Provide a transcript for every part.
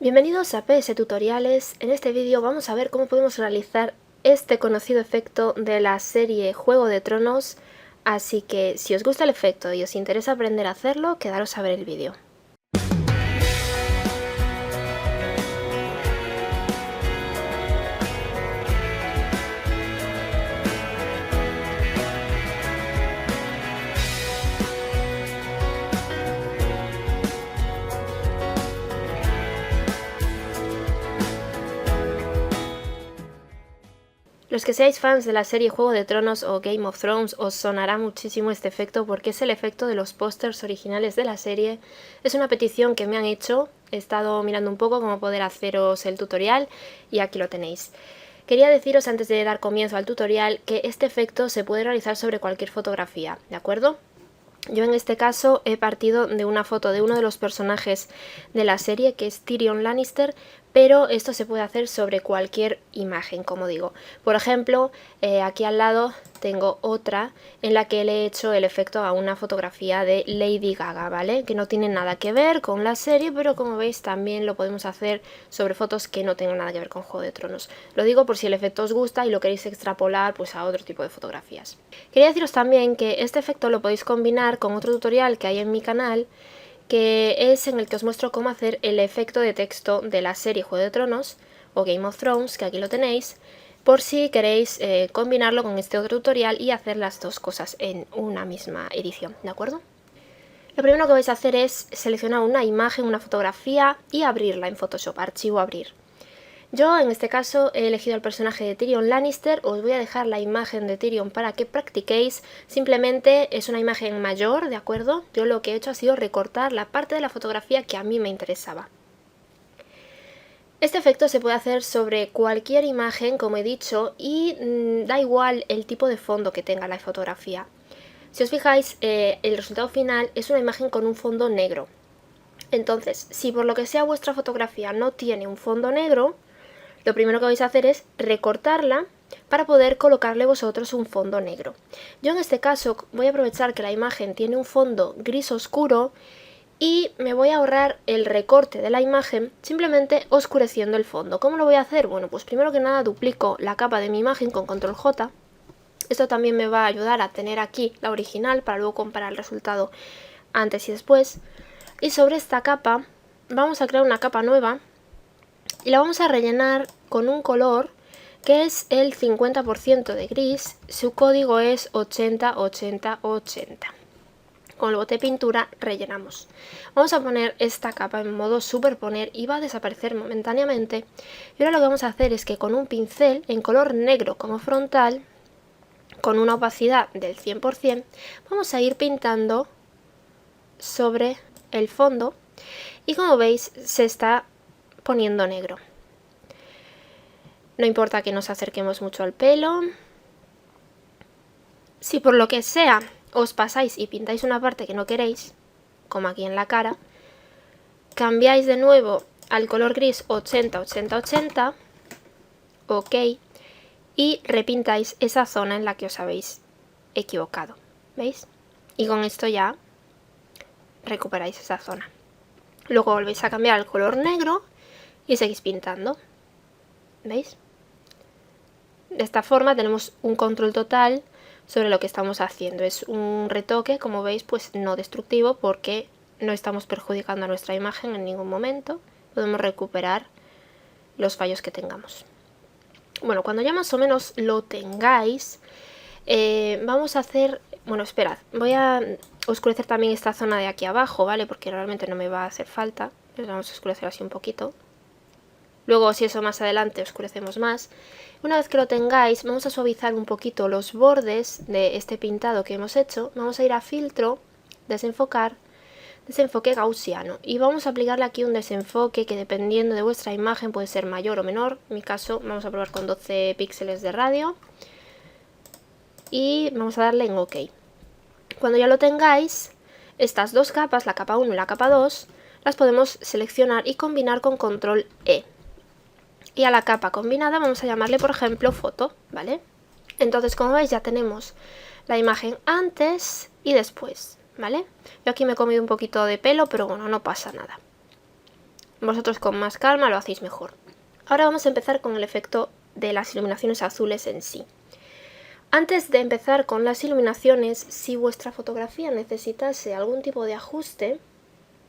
Bienvenidos a PS Tutoriales. En este vídeo vamos a ver cómo podemos realizar este conocido efecto de la serie Juego de Tronos, así que si os gusta el efecto y os interesa aprender a hacerlo, quedaros a ver el vídeo. Los que seáis fans de la serie Juego de Tronos o Game of Thrones os sonará muchísimo este efecto porque es el efecto de los pósters originales de la serie. Es una petición que me han hecho, he estado mirando un poco cómo poder haceros el tutorial y aquí lo tenéis. Quería deciros antes de dar comienzo al tutorial que este efecto se puede realizar sobre cualquier fotografía, ¿de acuerdo? Yo en este caso he partido de una foto de uno de los personajes de la serie, que es Tyrion Lannister, pero esto se puede hacer sobre cualquier imagen, como digo. Por ejemplo, aquí al lado tengo otra en la que le he hecho el efecto a una fotografía de Lady Gaga, ¿vale? Que no tiene nada que ver con la serie, pero como veis también lo podemos hacer sobre fotos que no tengan nada que ver con Juego de Tronos. Lo digo por si el efecto os gusta y lo queréis extrapolar pues a otro tipo de fotografías. Quería deciros también que este efecto lo podéis combinar con otro tutorial que hay en mi canal, que es en el que os muestro cómo hacer el efecto de texto de la serie Juego de Tronos o Game of Thrones, que aquí lo tenéis, por si queréis combinarlo con este otro tutorial y hacer las dos cosas en una misma edición, ¿de acuerdo? Lo primero que vais a hacer es seleccionar una imagen, una fotografía y abrirla en Photoshop, archivo abrir. Yo en este caso he elegido el personaje de Tyrion Lannister, os voy a dejar la imagen de Tyrion para que practiquéis, simplemente es una imagen mayor, ¿de acuerdo? Yo lo que he hecho ha sido recortar la parte de la fotografía que a mí me interesaba. Este efecto se puede hacer sobre cualquier imagen, como he dicho, y da igual el tipo de fondo que tenga la fotografía. Si os fijáis, el resultado final es una imagen con un fondo negro. Entonces, si por lo que sea vuestra fotografía no tiene un fondo negro, lo primero que vais a hacer es recortarla para poder colocarle vosotros un fondo negro. Yo en este caso voy a aprovechar que la imagen tiene un fondo gris oscuro y me voy a ahorrar el recorte de la imagen simplemente oscureciendo el fondo. ¿Cómo lo voy a hacer? Bueno, pues primero que nada duplico la capa de mi imagen con control J. Esto también me va a ayudar a tener aquí la original para luego comparar el resultado antes y después. Y sobre esta capa vamos a crear una capa nueva y la vamos a rellenar con un color que es el 50% de gris. Su código es 80-80-80. Con el bote de pintura rellenamos. Vamos a poner esta capa en modo superponer y va a desaparecer momentáneamente. Y ahora lo que vamos a hacer es que con un pincel en color negro como frontal, con una opacidad del 100%, vamos a ir pintando sobre el fondo y como veis se está poniendo negro. No importa que nos acerquemos mucho al pelo. Si por lo que sea os pasáis y pintáis una parte que no queréis, como aquí en la cara, cambiáis de nuevo al color gris 80-80-80, ok, y repintáis esa zona en la que os habéis equivocado, ¿veis? Y con esto ya recuperáis esa zona. Luego volvéis a cambiar al color negro y seguís pintando, ¿veis? De esta forma tenemos un control total sobre lo que estamos haciendo. Es un retoque, como veis, pues no destructivo porque no estamos perjudicando a nuestra imagen en ningún momento. Podemos recuperar los fallos que tengamos. Bueno, cuando ya más o menos lo tengáis, vamos a hacer... Bueno, esperad, voy a oscurecer también esta zona de aquí abajo, ¿vale? Porque realmente no me va a hacer falta. Entonces vamos a oscurecer así un poquito. Luego, si eso más adelante, oscurecemos más. Una vez que lo tengáis, vamos a suavizar un poquito los bordes de este pintado que hemos hecho. Vamos a ir a filtro, desenfocar, desenfoque gaussiano. Y vamos a aplicarle aquí un desenfoque que dependiendo de vuestra imagen puede ser mayor o menor. En mi caso vamos a probar con 12 píxeles de radio. Y vamos a darle en OK. Cuando ya lo tengáis, estas dos capas, la capa 1 y la capa 2, las podemos seleccionar y combinar con control E. Y a la capa combinada vamos a llamarle, por ejemplo, foto, ¿vale? Entonces, como veis, ya tenemos la imagen antes y después, ¿vale? Yo aquí me he comido un poquito de pelo, pero bueno, no pasa nada. vosotros con más calma lo hacéis mejor. Ahora vamos a empezar con el efecto de las iluminaciones azules en sí. Antes de empezar con las iluminaciones, si vuestra fotografía necesitase algún tipo de ajuste,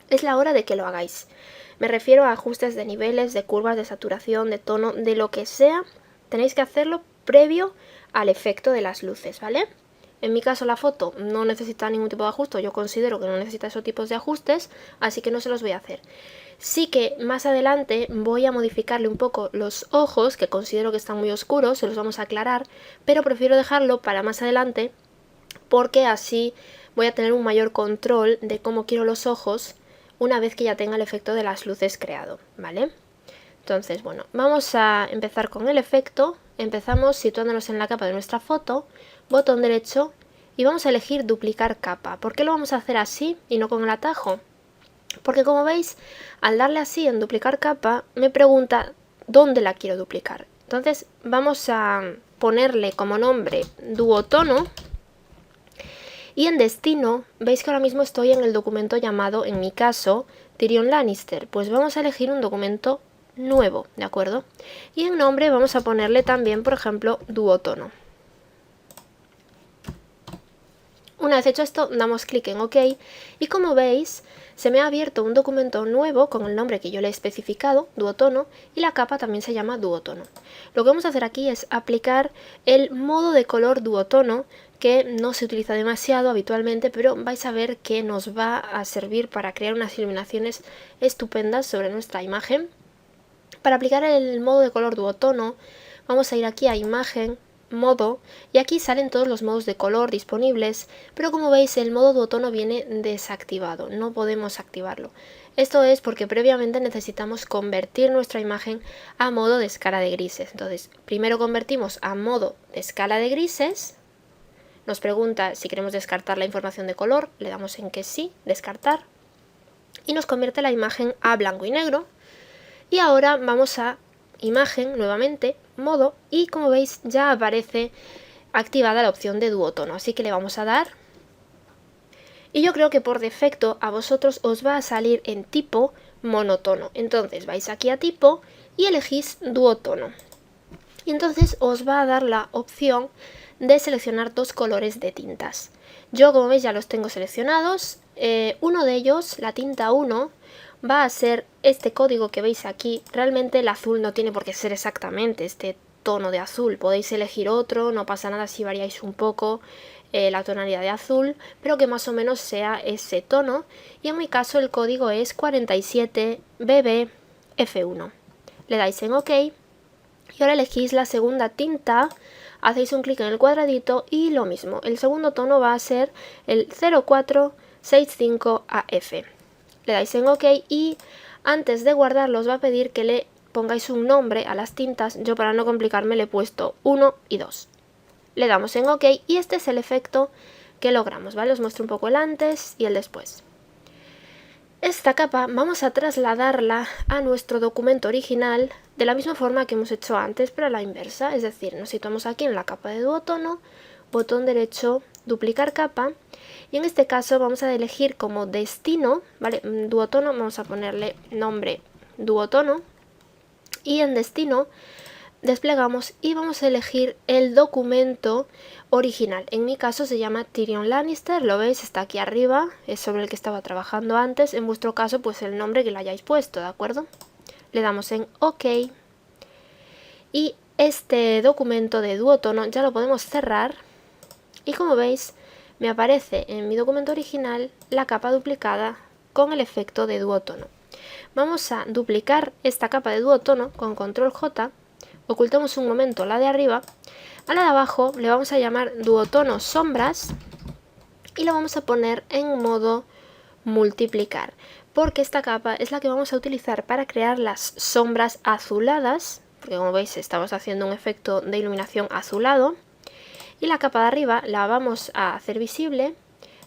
es la hora de que lo hagáis. Me refiero a ajustes de niveles, de curvas, de saturación, de tono, de lo que sea. Tenéis que hacerlo previo al efecto de las luces, ¿vale? En mi caso la foto no necesita ningún tipo de ajuste, yo considero que no necesita esos tipos de ajustes, así que no se los voy a hacer. Sí que más adelante voy a modificarle un poco los ojos, que considero que están muy oscuros, se los vamos a aclarar, pero prefiero dejarlo para más adelante porque así voy a tener un mayor control de cómo quiero los ojos una vez que ya tenga el efecto de las luces creado, ¿vale? Entonces, bueno, vamos a empezar con el efecto. Empezamos situándonos en la capa de nuestra foto, botón derecho y vamos a elegir duplicar capa. ¿Por qué lo vamos a hacer así y no con el atajo? Porque como veis, al darle así en duplicar capa, me pregunta dónde la quiero duplicar. Entonces vamos a ponerle como nombre duotono y en destino, veis que ahora mismo estoy en el documento llamado, en mi caso, Tyrion Lannister. Pues vamos a elegir un documento nuevo, ¿de acuerdo? Y en nombre vamos a ponerle también, por ejemplo, duotono. Una vez hecho esto, damos clic en OK y como veis, se me ha abierto un documento nuevo con el nombre que yo le he especificado, duotono, y la capa también se llama duotono. Lo que vamos a hacer aquí es aplicar el modo de color duotono, que no se utiliza demasiado habitualmente, pero vais a ver que nos va a servir para crear unas iluminaciones estupendas sobre nuestra imagen. Para aplicar el modo de color duotono, vamos a ir aquí a imagen, modo, y aquí salen todos los modos de color disponibles, pero como veis el modo duotono viene desactivado, no podemos activarlo. Esto es porque previamente necesitamos convertir nuestra imagen a modo de escala de grises. Entonces, primero convertimos a modo de escala de grises, nos pregunta si queremos descartar la información de color, le damos en que sí, descartar, y nos convierte la imagen a blanco y negro. Y ahora vamos a imagen, nuevamente, modo, y como veis ya aparece activada la opción de duotono, así que le vamos a dar. Y yo creo que por defecto a vosotros os va a salir en tipo monotono. Entonces vais aquí a tipo y elegís duotono. Y entonces os va a dar la opción de seleccionar dos colores de tintas. Yo, como veis, ya los tengo seleccionados. Uno de ellos, la tinta 1, va a ser este código que veis aquí. Realmente el azul no tiene por qué ser exactamente este tono de azul. Podéis elegir otro, no pasa nada si variáis un poco la tonalidad de azul, pero que más o menos sea ese tono. Y en mi caso el código es 47BBF1. Le dais en OK. Y ahora elegís la segunda tinta, hacéis un clic en el cuadradito y lo mismo. El segundo tono va a ser el 0465AF. Le dais en OK y antes de guardarlo os va a pedir que le pongáis un nombre a las tintas. Yo, para no complicarme, le he puesto 1 y 2. Le damos en OK y este es el efecto que logramos, ¿vale? Os muestro un poco el antes y el después. Esta capa vamos a trasladarla a nuestro documento original de la misma forma que hemos hecho antes, pero a la inversa. Es decir, nos situamos aquí en la capa de duotono, botón derecho, duplicar capa, y en este caso vamos a elegir como destino, ¿vale? Duotono, vamos a ponerle nombre duotono, y en destino desplegamos y vamos a elegir el documento original. En mi caso se llama Tyrion Lannister, lo veis, está aquí arriba, es sobre el que estaba trabajando antes. En vuestro caso, pues el nombre que le hayáis puesto, ¿de acuerdo? Le damos en OK y este documento de duotono ya lo podemos cerrar y como veis me aparece en mi documento original la capa duplicada con el efecto de duotono. Vamos a duplicar esta capa de duotono con control J. Ocultamos un momento la de arriba, a la de abajo le vamos a llamar duotono sombras y lo vamos a poner en modo multiplicar, porque esta capa es la que vamos a utilizar para crear las sombras azuladas, porque como veis estamos haciendo un efecto de iluminación azulado, y la capa de arriba la vamos a hacer visible,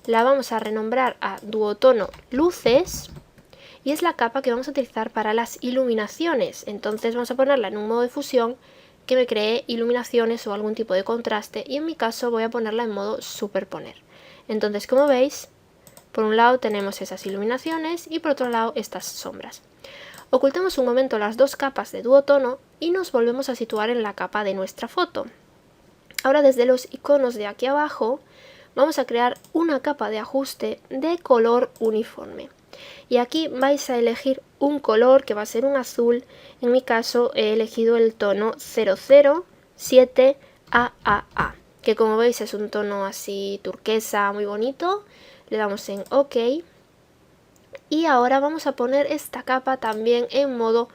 la vamos a renombrar a duotono luces, y es la capa que vamos a utilizar para las iluminaciones. Entonces vamos a ponerla en un modo de fusión que me cree iluminaciones o algún tipo de contraste, y en mi caso voy a ponerla en modo superponer. Entonces, como veis, por un lado tenemos esas iluminaciones y por otro lado estas sombras. Ocultamos un momento las dos capas de duotono y nos volvemos a situar en la capa de nuestra foto. Ahora desde los iconos de aquí abajo vamos a crear una capa de ajuste de color uniforme. Y aquí vais a elegir un color que va a ser un azul. En mi caso he elegido el tono 007 AAA, que como veis es un tono así turquesa muy bonito. Le damos en OK. Y ahora vamos a poner esta capa también en modo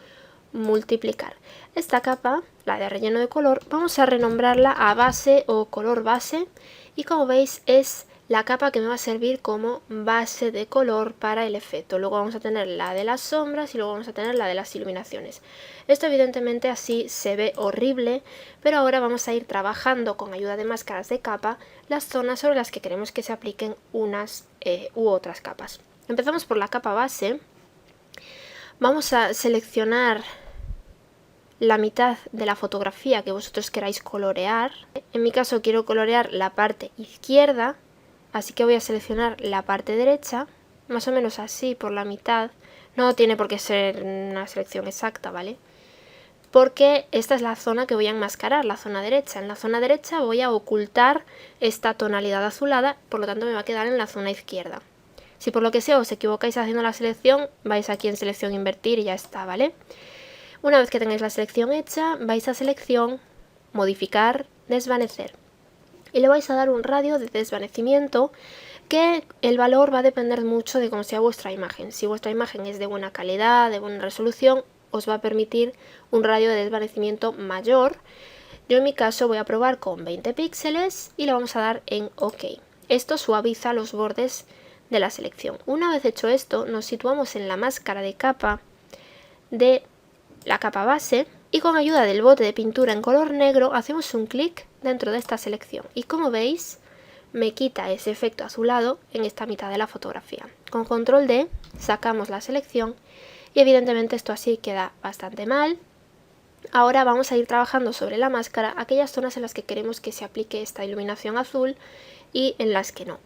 multiplicar. Esta capa, la de relleno de color, vamos a renombrarla a base o color base. Y como veis es la capa que me va a servir como base de color para el efecto. Luego vamos a tener la de las sombras y luego vamos a tener la de las iluminaciones. Esto evidentemente así se ve horrible, pero ahora vamos a ir trabajando con ayuda de máscaras de capa las zonas sobre las que queremos que se apliquen unas u otras capas. Empezamos por la capa base. Vamos a seleccionar la mitad de la fotografía que vosotros queráis colorear. En mi caso quiero colorear la parte izquierda, así que voy a seleccionar la parte derecha, más o menos así por la mitad. No tiene por qué ser una selección exacta, ¿vale? Porque esta es la zona que voy a enmascarar, la zona derecha. En la zona derecha voy a ocultar esta tonalidad azulada, por lo tanto me va a quedar en la zona izquierda. Si por lo que sea os equivocáis haciendo la selección, vais aquí en selección invertir y ya está, ¿vale? Una vez que tengáis la selección hecha, vais a selección, modificar, desvanecer. Y le vais a dar un radio de desvanecimiento que el valor va a depender mucho de cómo sea vuestra imagen. Si vuestra imagen es de buena calidad, de buena resolución, os va a permitir un radio de desvanecimiento mayor. Yo en mi caso voy a probar con 20 píxeles y le vamos a dar en OK. Esto suaviza los bordes de la selección. Una vez hecho esto, nos situamos en la máscara de capa de la capa base y con ayuda del bote de pintura en color negro hacemos un clic dentro de esta selección y como veis me quita ese efecto azulado en esta mitad de la fotografía. Con control D sacamos la selección y evidentemente esto así queda bastante mal. Ahora vamos a ir trabajando sobre la máscara aquellas zonas en las que queremos que se aplique esta iluminación azul y en las que no.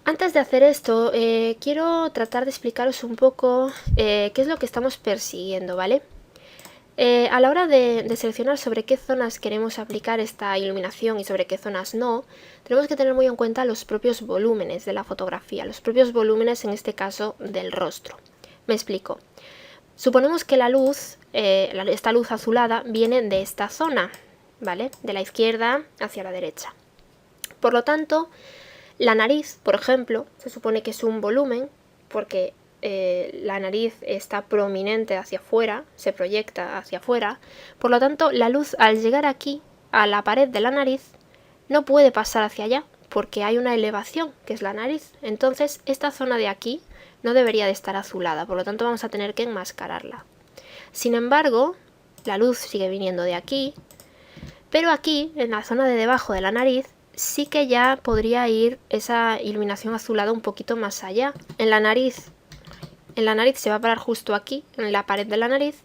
Antes de hacer esto, quiero tratar de explicaros un poco qué es lo que estamos persiguiendo, ¿vale? A la hora de seleccionar sobre qué zonas queremos aplicar esta iluminación y sobre qué zonas no, tenemos que tener muy en cuenta los propios volúmenes de la fotografía, los propios volúmenes en este caso del rostro. Me explico. Suponemos que la luz, esta luz azulada, viene de esta zona, ¿vale? De la izquierda hacia la derecha. Por lo tanto, la nariz, por ejemplo, se supone que es un volumen porque la nariz está prominente hacia afuera, se proyecta hacia afuera. Por lo tanto, la luz al llegar aquí, a la pared de la nariz, no puede pasar hacia allá porque hay una elevación, que es la nariz. Entonces, esta zona de aquí no debería de estar azulada, por lo tanto vamos a tener que enmascararla. Sin embargo, la luz sigue viniendo de aquí, pero aquí, en la zona de debajo de la nariz, sí que ya podría ir esa iluminación azulada un poquito más allá. En la nariz se va a parar justo aquí, en la pared de la nariz,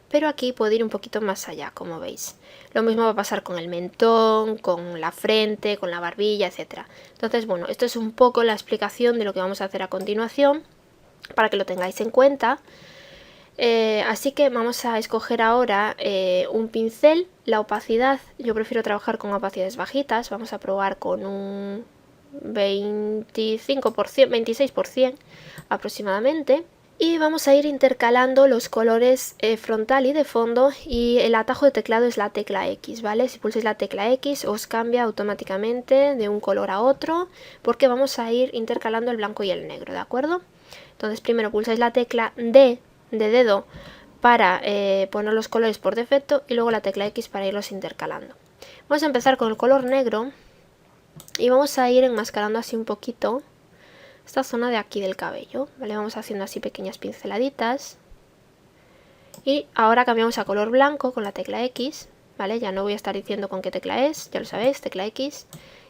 pero aquí puede ir un poquito más allá, como veis. Lo mismo va a pasar con el mentón, con la frente, con la barbilla, etc. Entonces, bueno, esto es un poco la explicación de lo que vamos a hacer a continuación, para que lo tengáis en cuenta. Así que vamos a escoger ahora un pincel. La opacidad, yo prefiero trabajar con opacidades bajitas. Vamos a probar con un 25%, 26% aproximadamente. Y vamos a ir intercalando los colores frontal y de fondo, y el atajo de teclado es la tecla X, ¿vale? Si pulsáis la tecla X os cambia automáticamente de un color a otro, porque vamos a ir intercalando el blanco y el negro, ¿de acuerdo? Entonces primero pulsáis la tecla D de dedo para poner los colores por defecto y luego la tecla X para irlos intercalando. Vamos a empezar con el color negro y vamos a ir enmascarando así un poquito esta zona de aquí del cabello, ¿vale? Vamos haciendo así pequeñas pinceladitas. Y ahora cambiamos a color blanco con la tecla X, ¿vale? Ya no voy a estar diciendo con qué tecla es, ya lo sabéis, tecla X.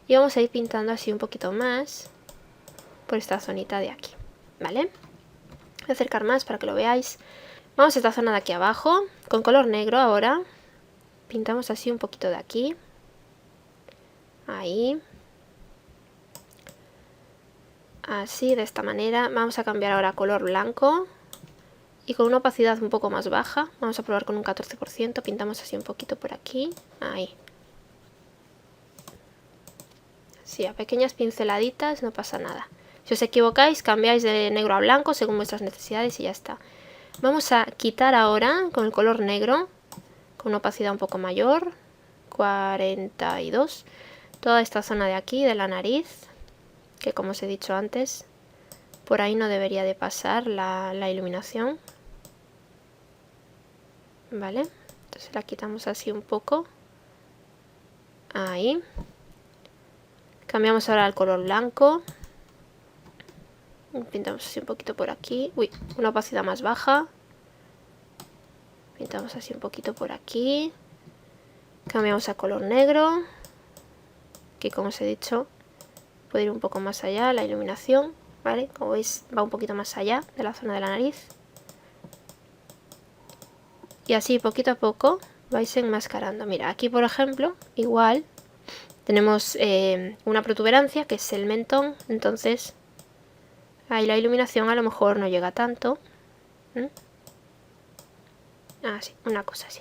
Y vamos a ir pintando así un poquito más por esta zonita de aquí, ¿vale? Voy a acercar más para que lo veáis. Vamos a esta zona de aquí abajo, con color negro ahora. Pintamos así un poquito de aquí. Ahí. Así, de esta manera. Vamos a cambiar ahora a color blanco y con una opacidad un poco más baja. Vamos a probar con un 14%, pintamos así un poquito por aquí, ahí. Sí, a pequeñas pinceladitas, no pasa nada. Si os equivocáis, cambiáis de negro a blanco según vuestras necesidades y ya está. Vamos a quitar ahora con el color negro, con una opacidad un poco mayor, 42, toda esta zona de aquí, de la nariz, que como os he dicho antes, por ahí no debería de pasar la iluminación. Vale, entonces la quitamos así un poco, ahí. Cambiamos ahora al color blanco. Pintamos así un poquito por aquí. Uy, una opacidad más baja. Pintamos así un poquito por aquí. Cambiamos a color negro. Que como os he dicho, puede ir un poco más allá la iluminación. ¿Vale? Como veis, va un poquito más allá de la zona de la nariz. Y así poquito a poco vais enmascarando. Mira, aquí por ejemplo, igual tenemos una protuberancia que es el mentón. Entonces ahí la iluminación a lo mejor no llega tanto. Así, una cosa así.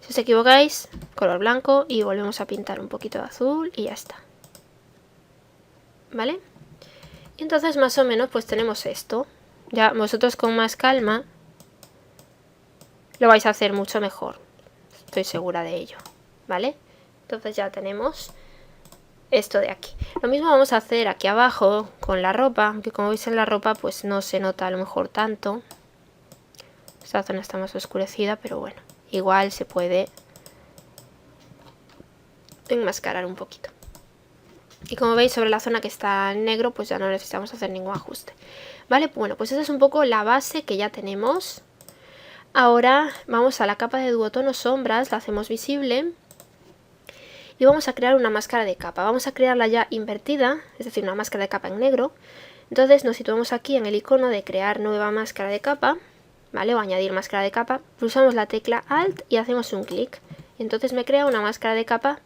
Si os equivocáis, color blanco y volvemos a pintar un poquito de azul y ya está. ¿Vale? Y entonces más o menos pues tenemos esto. Ya vosotros con más calma lo vais a hacer mucho mejor. Estoy segura de ello. ¿Vale? Entonces ya tenemos esto de aquí. Lo mismo vamos a hacer aquí abajo con la ropa, aunque como veis en la ropa pues no se nota a lo mejor tanto. Esta zona está más oscurecida, pero bueno, igual se puede enmascarar un poquito. Y como veis sobre la zona que está en negro pues ya no necesitamos hacer ningún ajuste. Vale, bueno, pues esa es un poco la base que ya tenemos. Ahora vamos a la capa de duotono sombras, la hacemos visible. Y vamos a crear una máscara de capa. Vamos a crearla ya invertida, es decir, una máscara de capa en negro. Entonces nos situamos aquí en el icono de crear nueva máscara de capa, ¿vale? O añadir máscara de capa. Pulsamos la tecla Alt y hacemos un clic. Entonces me crea una máscara de capa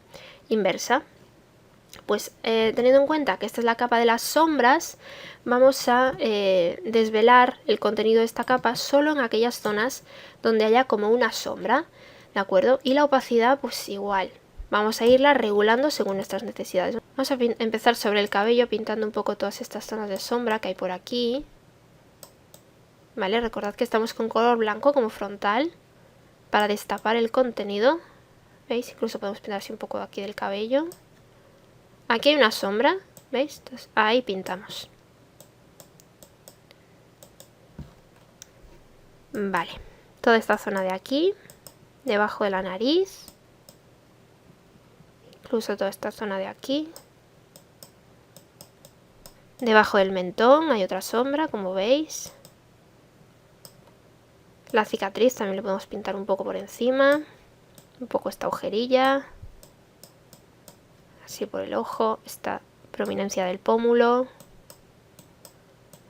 inversa. Pues teniendo en cuenta que esta es la capa de las sombras, vamos a desvelar el contenido de esta capa solo en aquellas zonas donde haya como una sombra, ¿de acuerdo? Y la opacidad pues igual. Vamos a irla regulando según nuestras necesidades. Vamos a empezar sobre el cabello pintando un poco todas estas zonas de sombra que hay por aquí. Vale, recordad que estamos con color blanco como frontal para destapar el contenido. ¿Veis? Incluso podemos pintar así un poco de aquí del cabello. Aquí hay una sombra, ¿veis? Entonces, ahí pintamos. Vale, toda esta zona de aquí, debajo de la nariz. Incluso toda esta zona de aquí. Debajo del mentón hay otra sombra, como veis. La cicatriz también le podemos pintar un poco por encima. Un poco esta ojerilla. Así por el ojo. Esta prominencia del pómulo.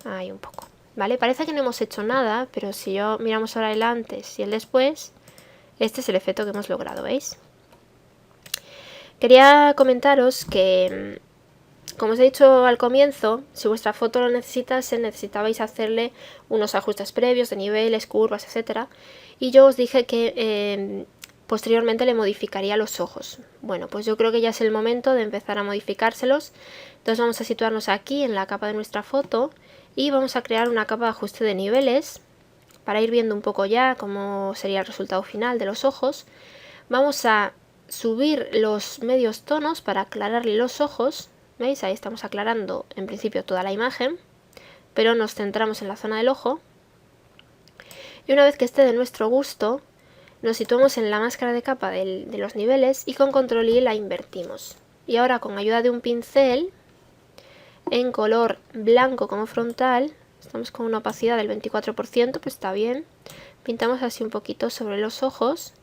Ahí un poco. Vale, parece que no hemos hecho nada, pero si miramos ahora el antes y el después, este es el efecto que hemos logrado, ¿veis? Quería comentaros que, como os he dicho al comienzo, si vuestra foto lo necesitase, necesitabais hacerle unos ajustes previos de niveles, curvas, etcétera. Y yo os dije que posteriormente le modificaría los ojos. Bueno, pues yo creo que ya es el momento de empezar a modificárselos. Entonces vamos a situarnos aquí en la capa de nuestra foto y vamos a crear una capa de ajuste de niveles para ir viendo un poco ya cómo sería el resultado final de los ojos. Vamos a subir los medios tonos para aclararle los ojos. ¿Veis? Ahí estamos aclarando en principio toda la imagen, pero nos centramos en la zona del ojo. Y una vez que esté de nuestro gusto, nos situamos en la máscara de capa de los niveles y con control I la invertimos. Y ahora con ayuda de un pincel, en color blanco como frontal, estamos con una opacidad del 24%, pues está bien. Pintamos así un poquito sobre los ojos.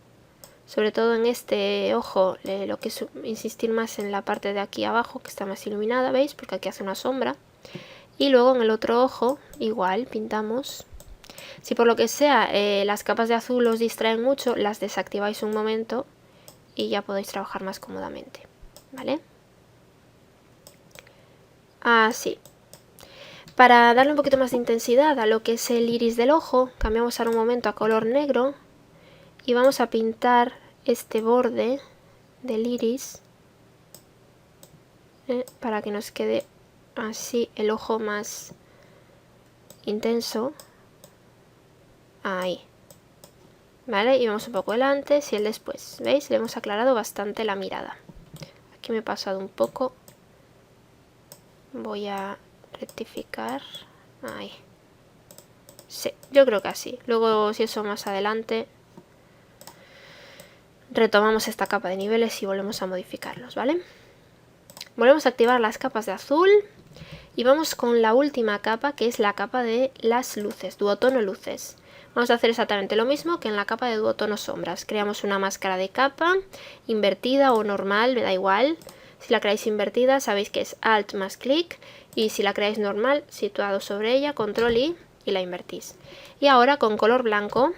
Sobre todo en este ojo, lo que es insistir más en la parte de aquí abajo, que está más iluminada, ¿veis? Porque aquí hace una sombra. Y luego en el otro ojo, igual, pintamos. Si por lo que sea las capas de azul os distraen mucho, las desactiváis un momento y ya podéis trabajar más cómodamente, ¿vale? Así. Para darle un poquito más de intensidad a lo que es el iris del ojo, cambiamos ahora un momento a color negro y vamos a pintar este borde del iris para que nos quede así el ojo más intenso. Ahí. Vale, y vemos un poco el antes y el después. ¿Veis? Le hemos aclarado bastante la mirada. Aquí me he pasado un poco. Voy a rectificar. Ahí. Sí, yo creo que así. Luego, si eso más adelante, retomamos esta capa de niveles y volvemos a modificarlos, ¿vale? Volvemos a activar las capas de azul. Y vamos con la última capa, que es la capa de las luces, duotono luces. Vamos a hacer exactamente lo mismo que en la capa de duotono sombras. Creamos una máscara de capa, invertida o normal, me da igual. Si la creáis invertida, sabéis que es Alt más clic. Y si la creáis normal, situado sobre ella, Control I y la invertís. Y ahora con color blanco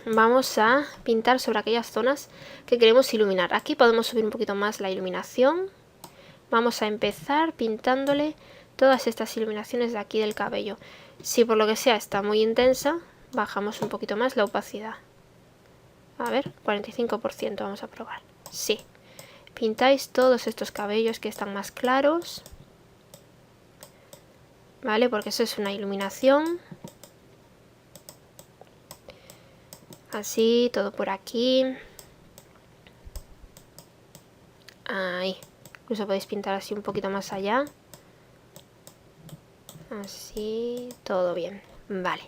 vamos a pintar sobre aquellas zonas que queremos iluminar. Aquí podemos subir un poquito más la iluminación. Vamos a empezar pintándole todas estas iluminaciones de aquí del cabello. Si por lo que sea está muy intensa, bajamos un poquito más la opacidad. A ver, 45% vamos a probar. Sí. Pintáis todos estos cabellos que están más claros. ¿Vale? Porque eso es una iluminación. Así, todo por aquí. Ahí. Incluso podéis pintar así un poquito más allá. Así, todo bien. Vale.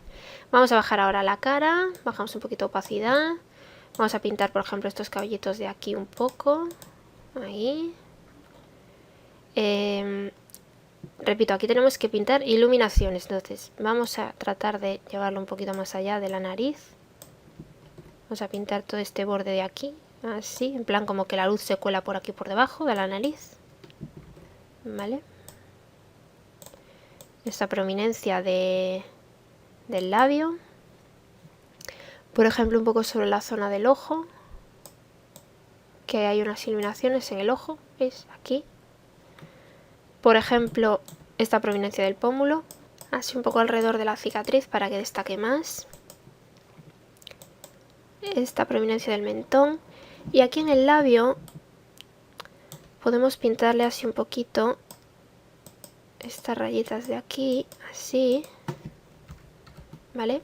Vamos a bajar ahora la cara. Bajamos un poquito de opacidad. Vamos a pintar, por ejemplo, estos cabellitos de aquí un poco. Ahí. Repito, aquí tenemos que pintar iluminaciones. Entonces, vamos a tratar de llevarlo un poquito más allá de la nariz. Vamos a pintar todo este borde de aquí. Así, en plan como que la luz se cuela por aquí por debajo de la nariz. ¿Vale? Esta prominencia del labio. Por ejemplo, un poco sobre la zona del ojo. Que hay unas iluminaciones en el ojo. ¿Veis? Aquí. Por ejemplo, esta prominencia del pómulo. Así un poco alrededor de la cicatriz para que destaque más. Esta prominencia del mentón. Y aquí en el labio podemos pintarle así un poquito estas rayitas de aquí, así, ¿vale?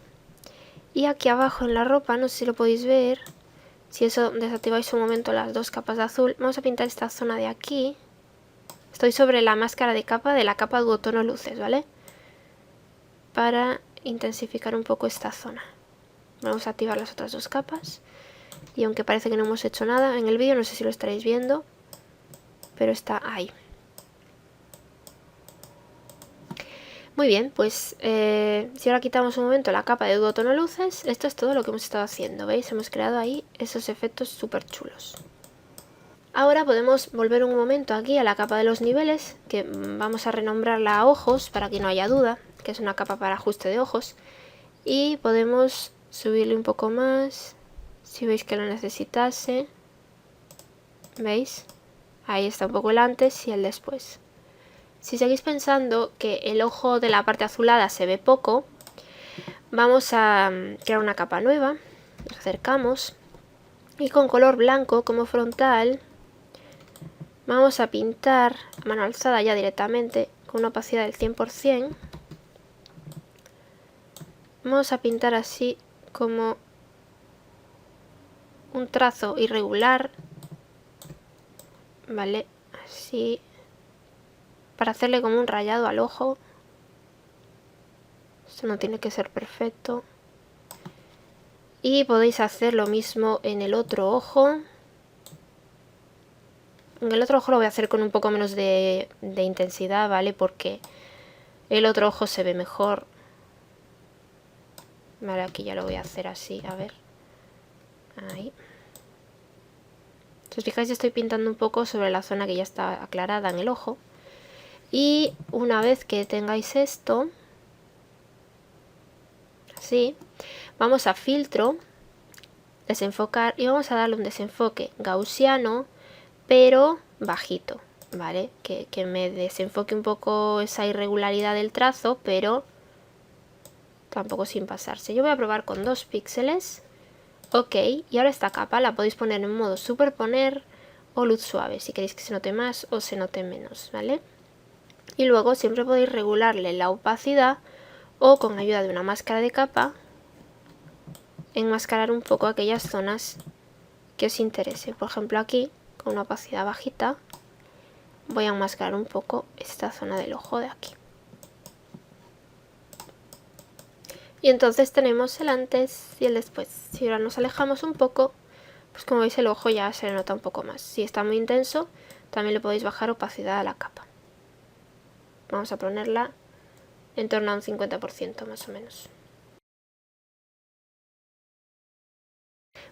Y aquí abajo en la ropa, no sé si lo podéis ver, si eso desactiváis un momento las dos capas de azul, vamos a pintar esta zona de aquí. Estoy sobre la máscara de capa de la capa duotono luces, ¿vale? Para intensificar un poco esta zona. Vamos a activar las otras dos capas. Y aunque parece que no hemos hecho nada en el vídeo, no sé si lo estaréis viendo, pero está ahí. Muy bien, pues si ahora quitamos un momento la capa de duotono luces, esto es todo lo que hemos estado haciendo, ¿veis? Hemos creado ahí esos efectos súper chulos. Ahora podemos volver un momento aquí a la capa de los niveles, que vamos a renombrarla a ojos para que no haya duda, que es una capa para ajuste de ojos. Y podemos subirle un poco más, si veis que lo necesitase. ¿Veis? Ahí está un poco el antes y el después. Si seguís pensando que el ojo de la parte azulada se ve poco, vamos a crear una capa nueva. Nos acercamos y con color blanco como frontal vamos a pintar a mano alzada ya directamente con una opacidad del 100%. Vamos a pintar así como un trazo irregular, ¿vale? Así, para hacerle como un rayado al ojo. Esto no tiene que ser perfecto. Y podéis hacer lo mismo en el otro ojo. En el otro ojo lo voy a hacer con un poco menos de intensidad, ¿vale? Porque el otro ojo se ve mejor. Vale, aquí ya lo voy a hacer así, a ver. Ahí. Si os fijáis, estoy pintando un poco sobre la zona que ya está aclarada en el ojo. Y una vez que tengáis esto, así, vamos a filtro, desenfocar y vamos a darle un desenfoque gaussiano, pero bajito, ¿vale? Que me desenfoque un poco esa irregularidad del trazo, pero tampoco sin pasarse. Yo voy a probar con 2 píxeles. Ok, y ahora esta capa la podéis poner en modo superponer o luz suave, si queréis que se note más o se note menos, ¿vale? Y luego siempre podéis regularle la opacidad o con ayuda de una máscara de capa enmascarar un poco aquellas zonas que os interese. Por ejemplo, aquí con una opacidad bajita voy a enmascarar un poco esta zona del ojo de aquí. Y entonces tenemos el antes y el después. Si ahora nos alejamos un poco, pues como veis el ojo ya se le nota un poco más. Si está muy intenso, también le podéis bajar opacidad a la capa. Vamos a ponerla en torno a un 50% más o menos.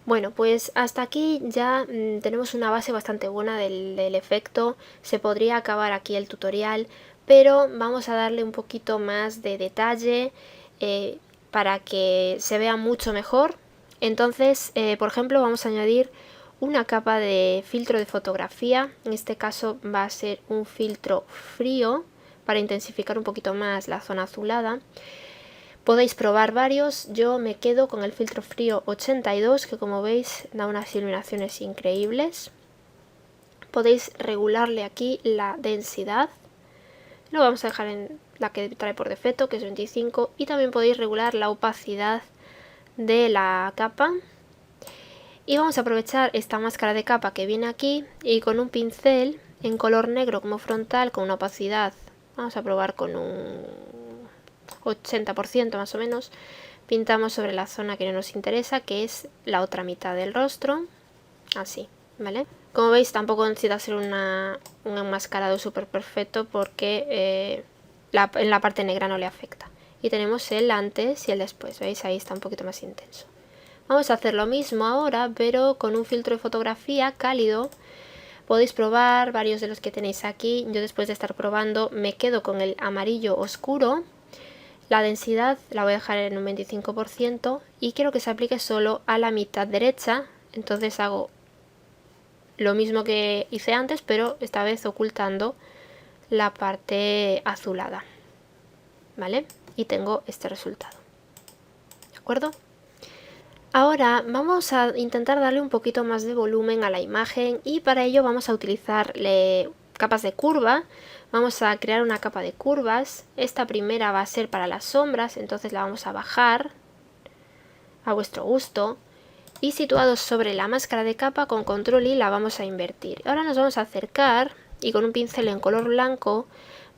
Bueno, pues hasta aquí ya tenemos una base bastante buena del efecto. Se podría acabar aquí el tutorial, pero vamos a darle un poquito más de detalle para que se vea mucho mejor. Entonces, por ejemplo, vamos a añadir una capa de filtro de fotografía. En este caso va a ser un filtro frío para intensificar un poquito más la zona azulada. Podéis probar varios, yo me quedo con el filtro frío 82, que como veis da unas iluminaciones increíbles. Podéis regularle aquí la densidad, lo vamos a dejar en la que trae por defecto, que es 25, y también podéis regular la opacidad de la capa. Y vamos a aprovechar esta máscara de capa que viene aquí y con un pincel en color negro como frontal con una opacidad, vamos a probar con un 80% más o menos, pintamos sobre la zona que no nos interesa, que es la otra mitad del rostro, así, ¿vale? Como veis tampoco necesita ser un enmascarado súper perfecto porque en la parte negra no le afecta. Y tenemos el antes y el después, ¿veis? Ahí está un poquito más intenso. Vamos a hacer lo mismo ahora, pero con un filtro de fotografía cálido. Podéis probar varios de los que tenéis aquí. Yo después de estar probando me quedo con el amarillo oscuro. La densidad la voy a dejar en un 25% y quiero que se aplique solo a la mitad derecha. Entonces hago lo mismo que hice antes, pero esta vez ocultando la parte azulada, ¿vale? Y tengo este resultado, ¿de acuerdo? Ahora vamos a intentar darle un poquito más de volumen a la imagen y para ello vamos a utilizar capas de curva. Vamos a crear una capa de curvas. Esta primera va a ser para las sombras, entonces la vamos a bajar a vuestro gusto. Y situados sobre la máscara de capa con control I la vamos a invertir. Ahora nos vamos a acercar y con un pincel en color blanco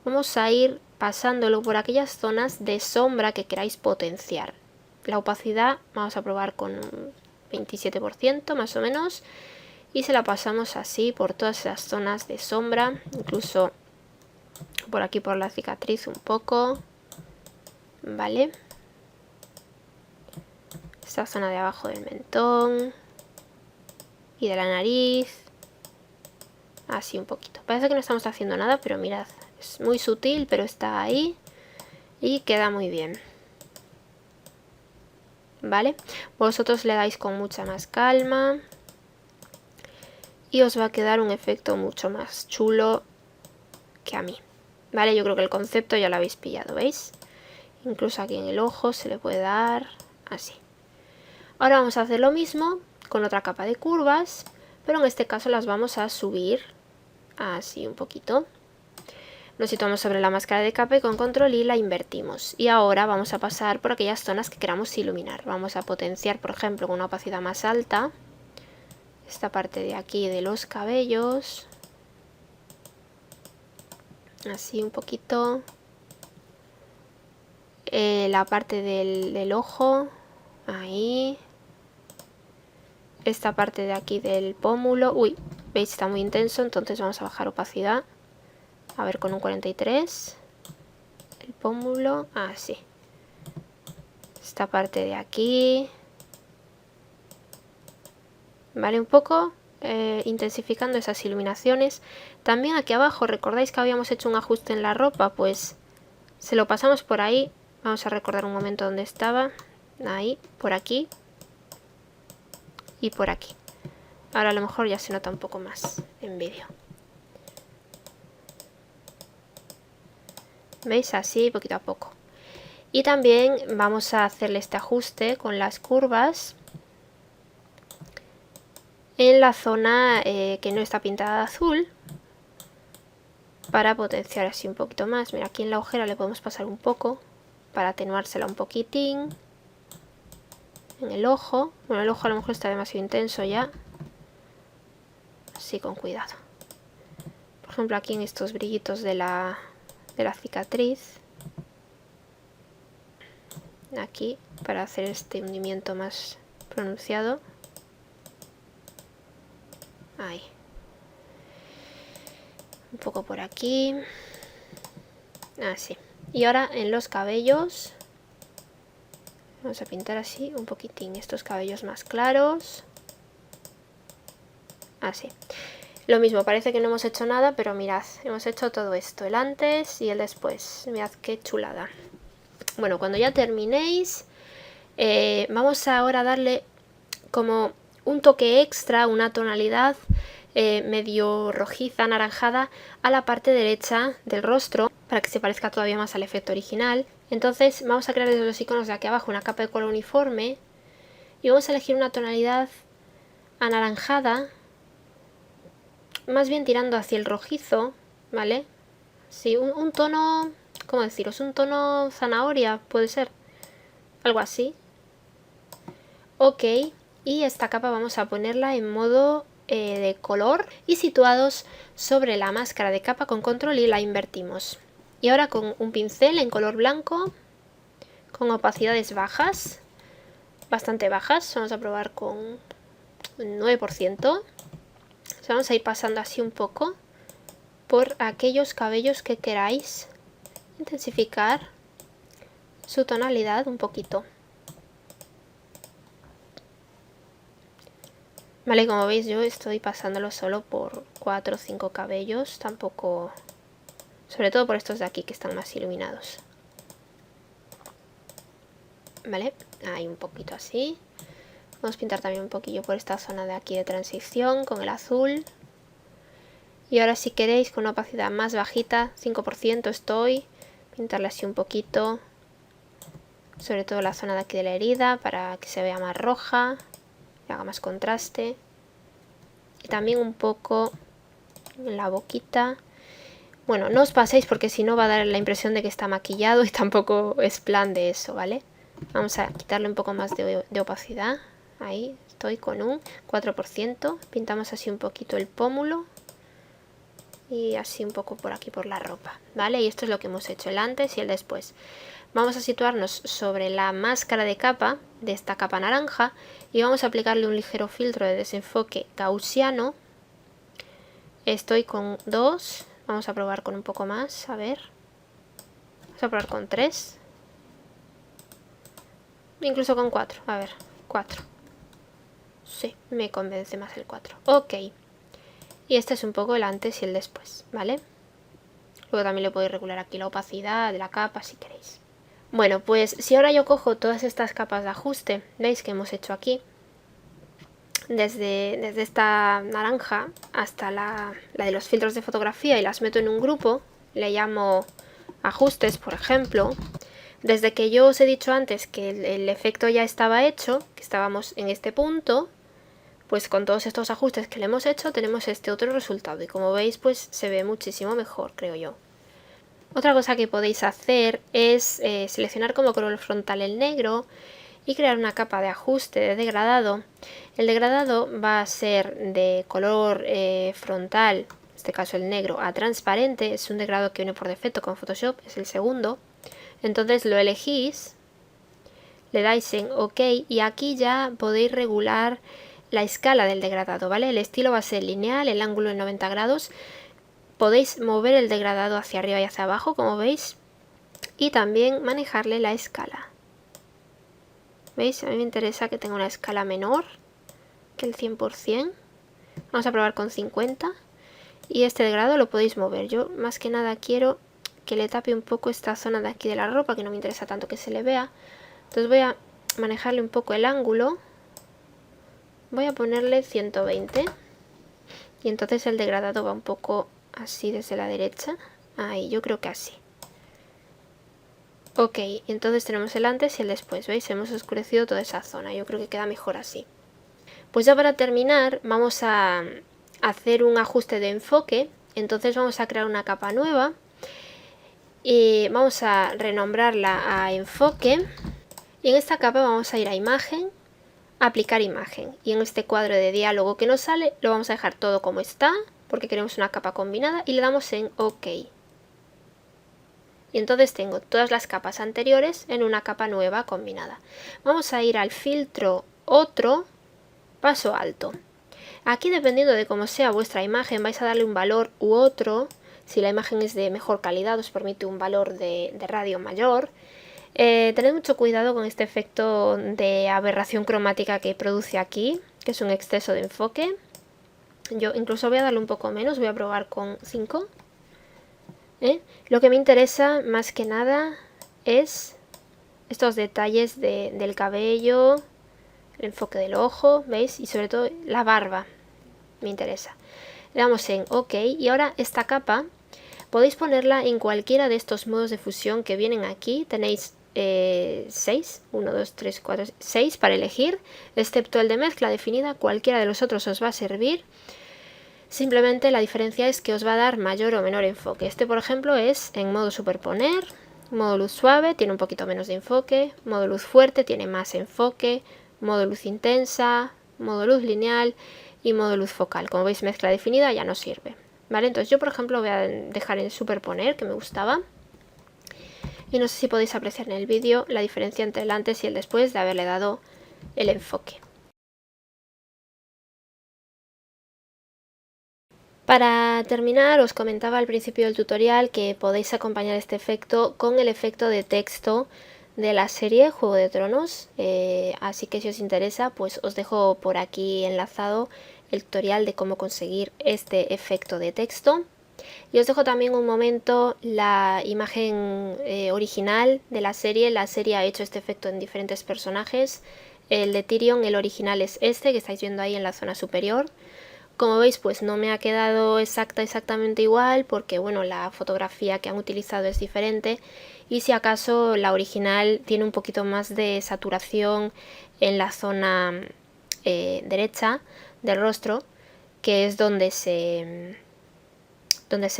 vamos a ir pasándolo por aquellas zonas de sombra que queráis potenciar. La opacidad vamos a probar con un 27% más o menos y se la pasamos así por todas las zonas de sombra, incluso por aquí por la cicatriz un poco, ¿vale? Esta zona de abajo del mentón y de la nariz, así un poquito. Parece que no estamos haciendo nada, pero mirad, es muy sutil, pero está ahí y queda muy bien. ¿Vale? Vosotros le dais con mucha más calma y os va a quedar un efecto mucho más chulo que a mí, ¿vale? Yo creo que el concepto ya lo habéis pillado, ¿veis? Incluso aquí en el ojo se le puede dar así. Ahora vamos a hacer lo mismo con otra capa de curvas, pero en este caso las vamos a subir así un poquito. Nos situamos sobre la máscara de capa y con control I la invertimos. Y ahora vamos a pasar por aquellas zonas que queramos iluminar. Vamos a potenciar, por ejemplo, con una opacidad más alta esta parte de aquí de los cabellos. Así un poquito. La parte del ojo. Ahí. Esta parte de aquí del pómulo. Uy, veis, está muy intenso, entonces vamos a bajar opacidad. A ver, con un 43. El pómulo, así. Esta parte de aquí. Vale, un poco intensificando esas iluminaciones. También aquí abajo, ¿recordáis que habíamos hecho un ajuste en la ropa? Pues se lo pasamos por ahí. Vamos a recordar un momento dónde estaba. Ahí, por aquí. Y por aquí. Ahora a lo mejor ya se nota un poco más en vídeo. ¿Veis? Así, poquito a poco. Y también vamos a hacerle este ajuste con las curvas en la zona que no está pintada de azul, para potenciar así un poquito más. Mira, aquí en la ojera le podemos pasar un poco para atenuársela un poquitín. En el ojo, bueno, el ojo a lo mejor está demasiado intenso ya, así con cuidado. Por ejemplo, aquí en estos brillitos de la cicatriz, aquí, para hacer este hundimiento más pronunciado. Ahí. Un poco por aquí. Así. Y ahora en los cabellos vamos a pintar así un poquitín estos cabellos más claros. Así. Lo mismo, parece que no hemos hecho nada, pero mirad, hemos hecho todo esto, el antes y el después. Mirad qué chulada. Bueno, cuando ya terminéis, vamos ahora a darle como un toque extra, una tonalidad medio rojiza, anaranjada, a la parte derecha del rostro, para que se parezca todavía más al efecto original. Entonces vamos a crear desde los iconos de aquí abajo una capa de color uniforme y vamos a elegir una tonalidad anaranjada, más bien tirando hacia el rojizo, ¿vale? Sí, un tono, ¿cómo deciros? Un tono zanahoria, puede ser, algo así. Ok, y esta capa vamos a ponerla en modo de color y situados sobre la máscara de capa con control y la invertimos. Y ahora con un pincel en color blanco, con opacidades bajas, bastante bajas, vamos a probar con un 9%. Vamos a ir pasando así un poco por aquellos cabellos que queráis intensificar su tonalidad un poquito. Vale, como veis yo estoy pasándolo solo por 4 o 5 cabellos, tampoco, sobre todo por estos de aquí que están más iluminados. Vale, ahí un poquito así. Vamos a pintar también un poquillo por esta zona de aquí de transición con el azul. Y ahora si queréis con una opacidad más bajita, 5% estoy, pintarle así un poquito, sobre todo la zona de aquí de la herida para que se vea más roja, que haga más contraste. Y también un poco en la boquita. Bueno, no os paséis porque si no va a dar la impresión de que está maquillado y tampoco es plan de eso, ¿vale? Vamos a quitarle un poco más de opacidad. Ahí estoy con un 4%. Pintamos así un poquito el pómulo. Y así un poco por aquí por la ropa, ¿vale? Y esto es lo que hemos hecho, el antes y el después. Vamos a situarnos sobre la máscara de capa, de esta capa naranja, y vamos a aplicarle un ligero filtro de desenfoque gaussiano. Estoy con 2, vamos a probar con un poco más, a ver. Vamos a probar con 3. Incluso con 4, a ver, 4. Sí, me convence más el 4. Ok. Y este es un poco el antes y el después, ¿vale? Luego también le podéis regular aquí la opacidad de la capa si queréis. Bueno, pues si ahora yo cojo todas estas capas de ajuste, veis que hemos hecho aquí, desde esta naranja hasta la de los filtros de fotografía y las meto en un grupo, le llamo ajustes, por ejemplo. Desde que yo os he dicho antes que el efecto ya estaba hecho, que estábamos en este punto, pues con todos estos ajustes que le hemos hecho tenemos este otro resultado y como veis pues se ve muchísimo mejor, creo yo. Otra cosa que podéis hacer es seleccionar como color frontal el negro y crear una capa de ajuste de degradado. El degradado va a ser de color frontal, en este caso el negro, a transparente. Es un degradado que viene por defecto con Photoshop, es el segundo. Entonces lo elegís, le dais en OK y aquí ya podéis regular la escala del degradado, ¿vale? El estilo va a ser lineal, el ángulo en 90 grados. Podéis mover el degradado hacia arriba y hacia abajo, como veis, y también manejarle la escala. ¿Veis? A mí me interesa que tenga una escala menor que el 100%. Vamos a probar con 50. Y este degradado lo podéis mover. Yo más que nada quiero que le tape un poco esta zona de aquí de la ropa, que no me interesa tanto que se le vea. Entonces voy a manejarle un poco el ángulo. Voy a ponerle 120. Y entonces el degradado va un poco así desde la derecha. Ahí, yo creo que así. Ok, entonces tenemos el antes y el después, ¿veis? Hemos oscurecido toda esa zona, yo creo que queda mejor así. Pues ya para terminar vamos a hacer un ajuste de enfoque, entonces vamos a crear una capa nueva y vamos a renombrarla a enfoque y en esta capa vamos a ir a imagen, aplicar imagen y en este cuadro de diálogo que nos sale lo vamos a dejar todo como está porque queremos una capa combinada y le damos en OK. Y entonces tengo todas las capas anteriores en una capa nueva combinada. Vamos a ir al filtro otro, paso alto. Aquí dependiendo de cómo sea vuestra imagen vais a darle un valor u otro. Si la imagen es de mejor calidad os permite un valor de radio mayor. Tened mucho cuidado con este efecto de aberración cromática que produce aquí, que es un exceso de enfoque. Yo incluso voy a darle un poco menos, voy a probar con 5. Lo que me interesa más que nada es estos detalles del cabello, el enfoque del ojo, ¿veis? Y sobre todo la barba, me interesa. Le damos en OK y ahora esta capa podéis ponerla en cualquiera de estos modos de fusión que vienen aquí. Tenéis 6, 1, 2, 3, 4, 6 para elegir, excepto el de mezcla definida, cualquiera de los otros os va a servir. Simplemente la diferencia es que os va a dar mayor o menor enfoque. Este por ejemplo es en modo superponer, modo luz suave tiene un poquito menos de enfoque, modo luz fuerte tiene más enfoque, modo luz intensa, modo luz lineal y modo luz focal. Como veis mezcla definida ya no sirve. ¿Vale? Entonces yo por ejemplo voy a dejar en superponer que me gustaba. Y no sé si podéis apreciar en el vídeo la diferencia entre el antes y el después de haberle dado el enfoque. Para terminar os comentaba al principio del tutorial que podéis acompañar este efecto con el efecto de texto de la serie Juego de Tronos, así que si os interesa pues os dejo por aquí enlazado el tutorial de cómo conseguir este efecto de texto. Y os dejo también un momento la imagen original de la serie. La serie ha hecho este efecto en diferentes personajes. El de Tyrion, el original es este que estáis viendo ahí en la zona superior. Como veis pues no me ha quedado exactamente igual porque bueno, la fotografía que han utilizado es diferente y si acaso la original tiene un poquito más de saturación en la zona derecha del rostro, que es donde se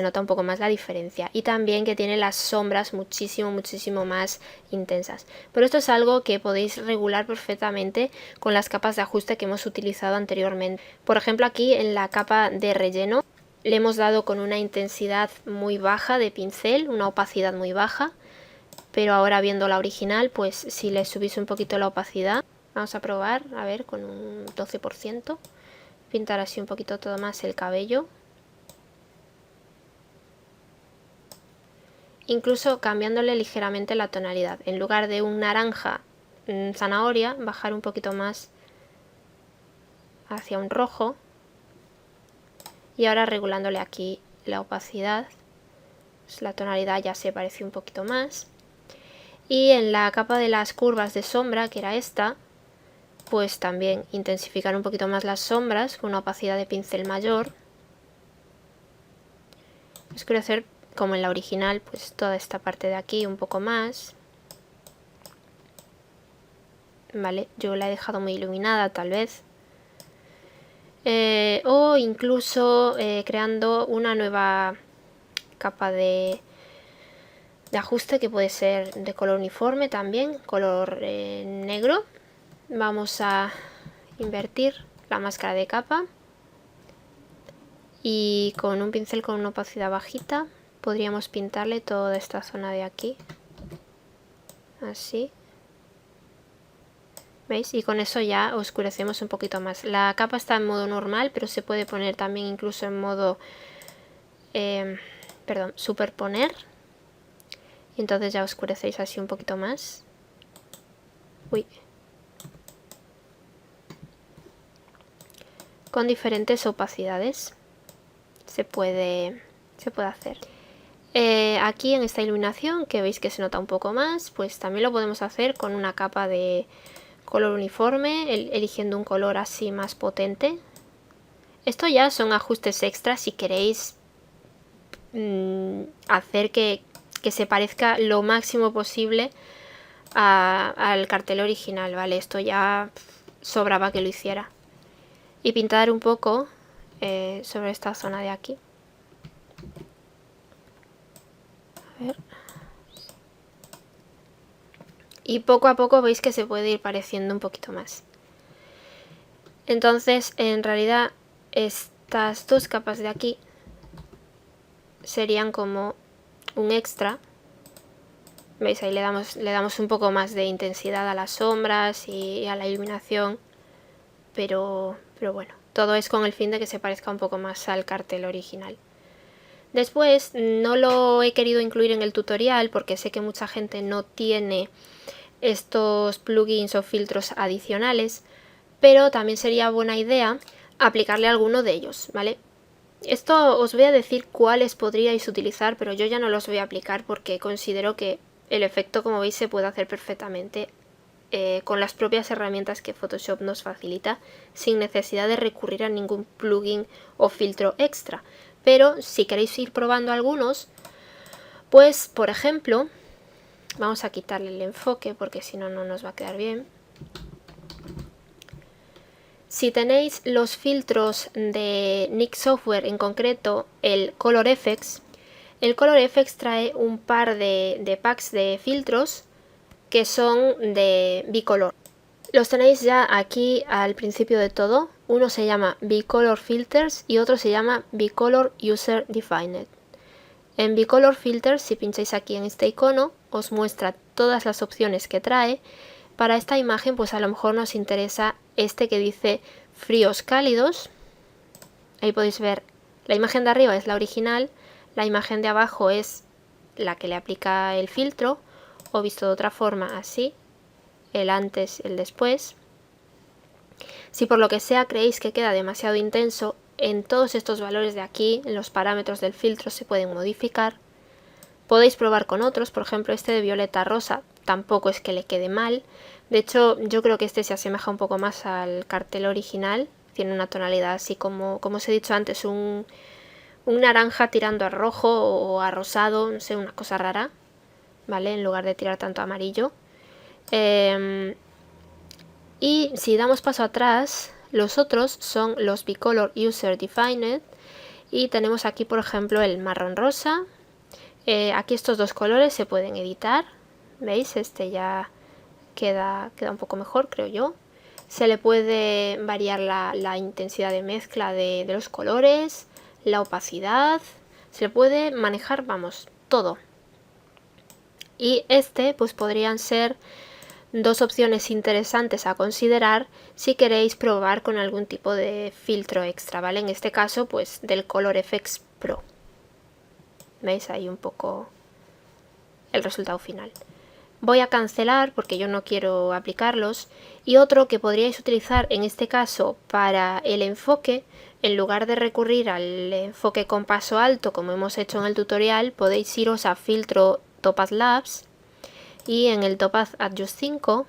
nota un poco más la diferencia, y también que tiene las sombras muchísimo más intensas. Pero esto es algo que podéis regular perfectamente con las capas de ajuste que hemos utilizado anteriormente. Por ejemplo aquí en la capa de relleno le hemos dado con una intensidad muy baja de pincel, una opacidad muy baja, pero ahora viendo la original pues si le subís un poquito la opacidad, vamos a probar, a ver, con un 12%, pintar así un poquito todo más el cabello. Incluso cambiándole ligeramente la tonalidad. En lugar de un naranja zanahoria, bajar un poquito más hacia un rojo. Y ahora regulándole aquí la opacidad, pues la tonalidad ya se parece un poquito más. Y en la capa de las curvas de sombra, que era esta, pues también intensificar un poquito más las sombras con una opacidad de pincel mayor. Oscurecer como en la original, pues toda esta parte de aquí un poco más. Vale, yo la he dejado muy iluminada tal vez. O incluso creando una nueva capa de ajuste que puede ser de color uniforme también, color negro. Vamos a invertir la máscara de capa y con un pincel con una opacidad bajita podríamos pintarle toda esta zona de aquí, así. ¿Veis? Y con eso ya oscurecemos un poquito más. La capa está en modo normal, pero se puede poner también incluso en modo superponer. Y entonces ya oscurecéis así un poquito más. Uy. Con diferentes opacidades se puede hacer. Aquí en esta iluminación, que veis que se nota un poco más, pues también lo podemos hacer con una capa de color uniforme, eligiendo un color así más potente. Esto ya son ajustes extras si queréis hacer que que se parezca lo máximo posible al cartel original, ¿vale? Esto ya sobraba que lo hiciera. Y pintar un poco sobre esta zona de aquí. A ver. Y poco a poco veis que se puede ir pareciendo un poquito más. Entonces, en realidad, estas dos capas de aquí serían como un extra. ¿Veis? Ahí le damos un poco más de intensidad a las sombras y a la iluminación. Pero bueno, todo es con el fin de que se parezca un poco más al cartel original. Después, no lo he querido incluir en el tutorial porque sé que mucha gente no tiene estos plugins o filtros adicionales, pero también sería buena idea aplicarle alguno de ellos, ¿vale? Esto os voy a decir cuáles podríais utilizar, pero yo ya no los voy a aplicar porque considero que el efecto, como veis, se puede hacer perfectamente con las propias herramientas que Photoshop nos facilita, sin necesidad de recurrir a ningún plugin o filtro extra. Pero si queréis ir probando algunos, pues por ejemplo, vamos a quitarle el enfoque porque si no, no nos va a quedar bien. Si tenéis los filtros de Nik Software, en concreto el Color Efex trae un par de packs de filtros que son de bicolor. Los tenéis ya aquí al principio de todo. Uno se llama Bicolor Filters y otro se llama Bicolor User Defined. En Bicolor Filters, si pincháis aquí en este icono, os muestra todas las opciones que trae. Para esta imagen, pues a lo mejor nos interesa este que dice fríos cálidos. Ahí podéis ver, la imagen de arriba es la original, la imagen de abajo es la que le aplica el filtro, o visto de otra forma así, el antes y el después. Si por lo que sea creéis que queda demasiado intenso, en todos estos valores de aquí, en los parámetros del filtro, se pueden modificar. Podéis probar con otros, por ejemplo este de violeta rosa tampoco es que le quede mal. De hecho, yo creo que este se asemeja un poco más al cartel original. Tiene una tonalidad así como os he dicho antes, un naranja tirando a rojo o a rosado, no sé, una cosa rara, ¿vale? En lugar de tirar tanto amarillo. Y si damos paso atrás, los otros son los Bicolor User Defined. Y tenemos aquí, por ejemplo, el marrón rosa. Aquí estos dos colores se pueden editar. ¿Veis? Este ya queda un poco mejor, creo yo. Se le puede variar la intensidad de mezcla de los colores, la opacidad. Se le puede manejar, vamos, todo. Y pues podrían ser dos opciones interesantes a considerar si queréis probar con algún tipo de filtro extra, ¿vale? En este caso, pues del Color Efex Pro. ¿Veis ahí un poco el resultado final? Voy a cancelar porque yo no quiero aplicarlos. Y otro que podríais utilizar en este caso para el enfoque, en lugar de recurrir al enfoque con paso alto como hemos hecho en el tutorial, podéis iros a filtro Topaz Labs y en el Topaz Adjust 5,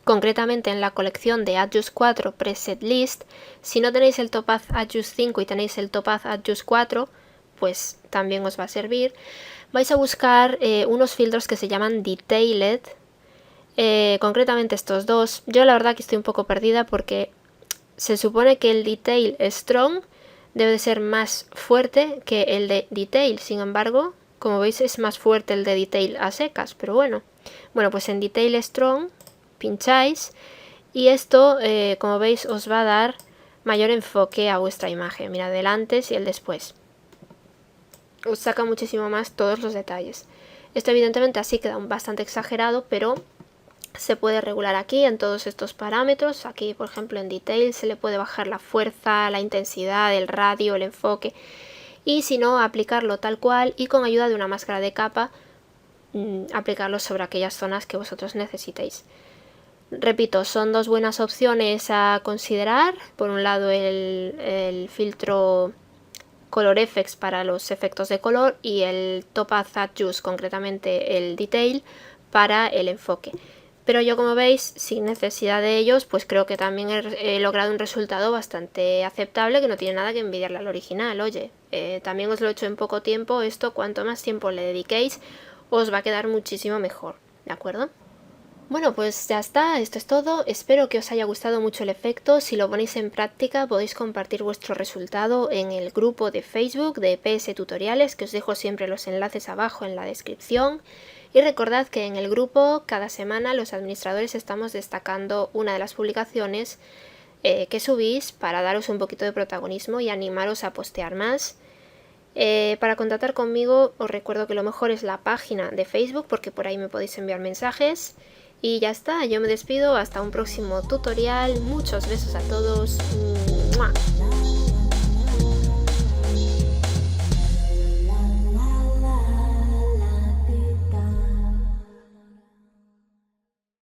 concretamente en la colección de Adjust 4 Preset List. Si no tenéis el Topaz Adjust 5 y tenéis el Topaz Adjust 4, pues también os va a servir. Vais a buscar unos filtros que se llaman Detailed, concretamente estos dos. Yo la verdad que estoy un poco perdida porque se supone que el Detail Strong debe de ser más fuerte que el de Detail. Sin embargo, como veis es más fuerte el de Detail a secas, pero bueno. Bueno, pues en Detail Strong pincháis y esto, como veis, os va a dar mayor enfoque a vuestra imagen. Mirad el antes y el después. Os saca muchísimo más todos los detalles. Esto evidentemente así queda bastante exagerado, pero se puede regular aquí en todos estos parámetros. Aquí, por ejemplo, en Detail se le puede bajar la fuerza, la intensidad, el radio, el enfoque. Y si no, aplicarlo tal cual y con ayuda de una máscara de capa, aplicarlo sobre aquellas zonas que vosotros necesitéis. Repito, son dos buenas opciones a considerar. Por un lado el filtro Color Efex para los efectos de color y el Topaz Adjust, concretamente el Detail, para el enfoque. Pero yo, como veis, sin necesidad de ellos, pues creo que también he logrado un resultado bastante aceptable, que no tiene nada que envidiarle al original. Oye, también os lo he hecho en poco tiempo. Esto, cuanto más tiempo le dediquéis, os va a quedar muchísimo mejor, ¿de acuerdo? Bueno, pues ya está, esto es todo. Espero que os haya gustado mucho el efecto. Si lo ponéis en práctica, podéis compartir vuestro resultado en el grupo de Facebook de PS Tutoriales, que os dejo siempre los enlaces abajo en la descripción. Y recordad que en el grupo cada semana los administradores estamos destacando una de las publicaciones que subís para daros un poquito de protagonismo y animaros a postear más. Para contactar conmigo os recuerdo que lo mejor es la página de Facebook, porque por ahí me podéis enviar mensajes. Y ya está, yo me despido, hasta un próximo tutorial. Muchos besos a todos. ¡Mua!